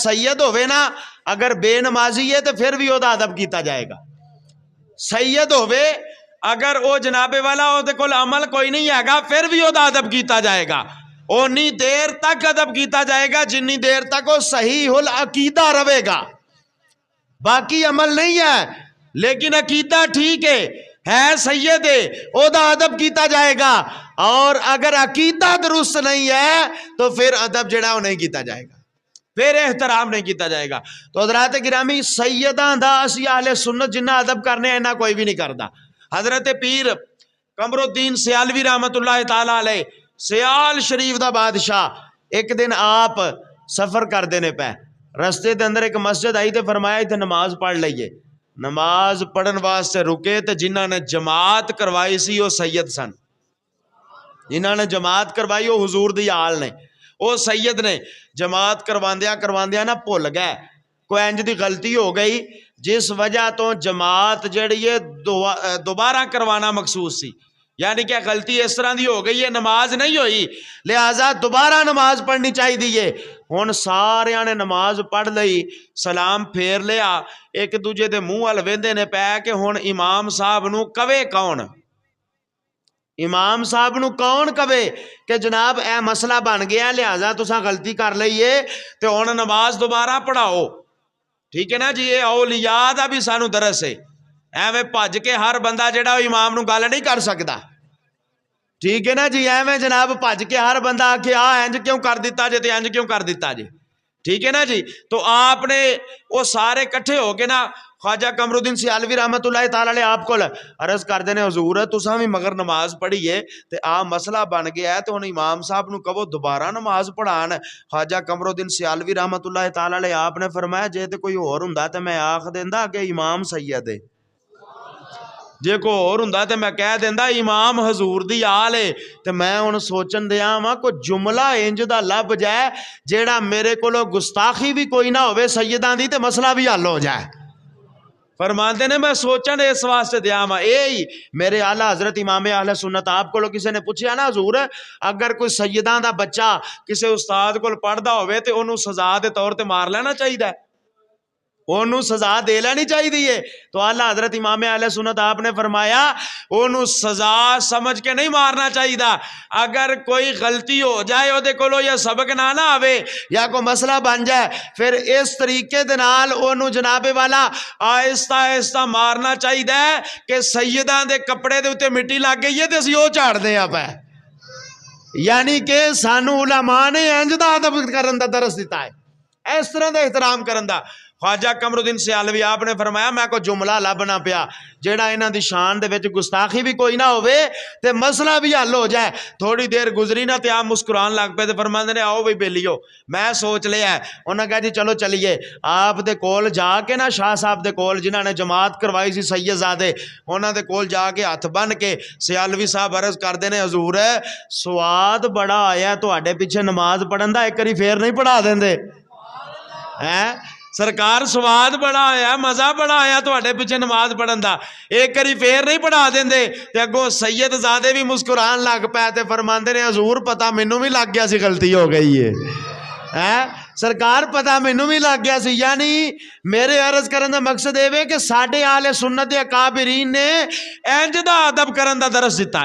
सैयद होवे ना, अगर बेनमाजी है तो फिर भी ओदा अदब किया जाएगा। सैयद होवे अगर वो जनाबे वाला ओदे कोल अमल कोई नहीं हैगा, फिर भी ओदा अदब किया जाएगा। उन्नी देर तक अदब किया जाएगा जिन्नी देर तक वो सही हुल अकीदा रहेगा। बाकी अमल नहीं है लेकिन अकीदा ठीक है सैयद है, ओदा अदब किया जाएगा। और अगर अकीदा दुरुस्त नहीं है तो फिर अदब जड़ा वो नहीं किया जाएगा, फिर एहतराम नहीं किया जाएगा। तो हज़रात गिरामी सैयदा दा असी अहले सुन्नत जिन्ना अदब करने इन्ना कोई भी नहीं करता। हजरत पीर कमरुद्दीन सियालवी रहमतुल्लाह ताला अलैह, सियाल शरीफ दा बादशाह, एक दिन आप सफर कर देने पे रस्ते के अंदर एक मस्जिद आई तो फरमाया इतने नमाज पढ़ लीए। नमाज पढ़न वास्ते रुके तो जिन्होंने जमात करवाई सी वो सैयद सन, जिन्होंने जमात करवाई वो हुजूर दी आल ने, वो सैयद ने। जमात करवांदिया ना भुल गए, कोई इंज दी गलती हो गई जिस वजह तो जमात जड़ी है दोबारा करवाना मखसूस सी, यानी कि गलती इस तरह की हो गई है, नमाज नहीं हुई लिहाजा दोबारा नमाज पढ़नी चाहिए। हुण सारियां ने नमाज पढ़ लई, सलाम फेर लिया, एक दूजे के मूँह हल वेंदे ने पै कि हुण इमाम साहब नूं कवे कौन, इमाम साहब नूं कौन कवे कि जनाब ए मसला बन गया लिहाजा तुसां गलती कर लई है ते हुण नमाज दोबारा पढ़ाओ। ठीक है ना जी, ये औलिया दा भी सानू दरस है। एवें भज के हर बंदा जिहड़ा इमाम नूं गल नहीं कर सकता। ठीक है ना जी, एवें जनाब भज के हर बंदा आके आ इंज क्यों कर दिता जे, इंज क्यों कर दिता जे। ठीक है ना जी, तो आपने वो सारे इकट्ठे हो के ना ख्वाजा कमरुद्दीन सियालवी रहमतुल्लाह ताला अलैह आप कोल अर्ज करते हैं, हुजूर तुसां भी मगर नमाज पढ़ी है तो आ मसला बन गया है, तो हुण इमाम साहब नूं कहो दोबारा नमाज पढ़ान। ख्वाजा कमरुद्दीन सियालवी रहमतुल्लाह ताला अलैह आपने फरमाया जे तो कोई होर हुंदा ते मैं आख देंदा कि इमाम सैयद है, जे कोई होर हुंदा ते मैं कह देंदा इमाम हजूर दी आल है। ते मैं हुण सोचन दिया वां कोई जुमला इंज दा लभ जाए जेड़ा मेरे कोलों गुस्ताखी भी कोई ना होवे सैयदां दी ते मसला भी हल हो जाए। फरमाते ने मैं सोचन इस वास्ते दिया वा, यही मेरे आला हजरत इमाम अहले सुन्नत आप को किसी ने पूछा ना हजूर अगर कोई सैयदां दा बच्चा किसी उस्ताद को पढ़दा होवे ते ओनू सजा के तौर पर मार लेना चाहिए, ओनू सजा दे लेनी चाहिए। तो आला हजरत इमाम अहले सुन्नत आपने फरमाया ओनू सजा समझ के नहीं मारना चाहिए। अगर कोई गलती हो जाए ओदे कोलों या सबक ना आवे या कोई मसला बन जाए फिर इस तरीके दे नाल ओनू जनाबे वाला आहिस्ता आहिस्ता मारना चाहिए कि सैयदां दे कपड़े दे उत्ते मिट्टी लग गई है तो असीं ओह झाड़दे आ पै। यानी कि सानू उलमा ने इंज दा अदब करन दा दरस दिता है, इस तरह का एहतराम करन दा। ख्वाजा कमरुद्दीन सियालवी आपने फरमाया मैं कोई जुमला लभना पिया जेड़ा इन्हां दी शान दे विच गुस्ताखी भी कोई ना होवे ते मसला भी हल हो जाए। थोड़ी देर गुजरी ना ते आप मुस्कुरान लग पे, फरमांदे ने आओ बई बेलियो मैं सोच लिया है। उन्होंने कहा जी चलो चलिए आप दे कोल जाके ना शाह साहब दे कोल जिन्हां ने जमात करवाई सी सैयदजादे, उन्हां दे कोल जाके हथ बन के सियालवी साहब अर्ज करते हैं हजूर स्वाद बड़ा आया तुहाडे पिछे नमाज पढ़न दा, एक बारी फेर नहीं पढ़ा देंदे हैं सरकार, स्वाद बड़ा आया मज़ा बड़ा आया तुहाडे पिछे नमाज पढ़न दा, एक बारी फेर नहीं पढ़ा देंदे। ते अगों सैयदजादे भी मुस्कुरान लग पै ते फरमांदे ने हजूर पता मैनू भी लग गया सी गलती हो गई है सरकार, पता मैनू भी लग गया सी। यानी मेरे अर्ज करन दा मकसद ये कि साडे आले सुन्नत दे अकाबिरीन ने इंज दा अदब करन दा दरस दिता है।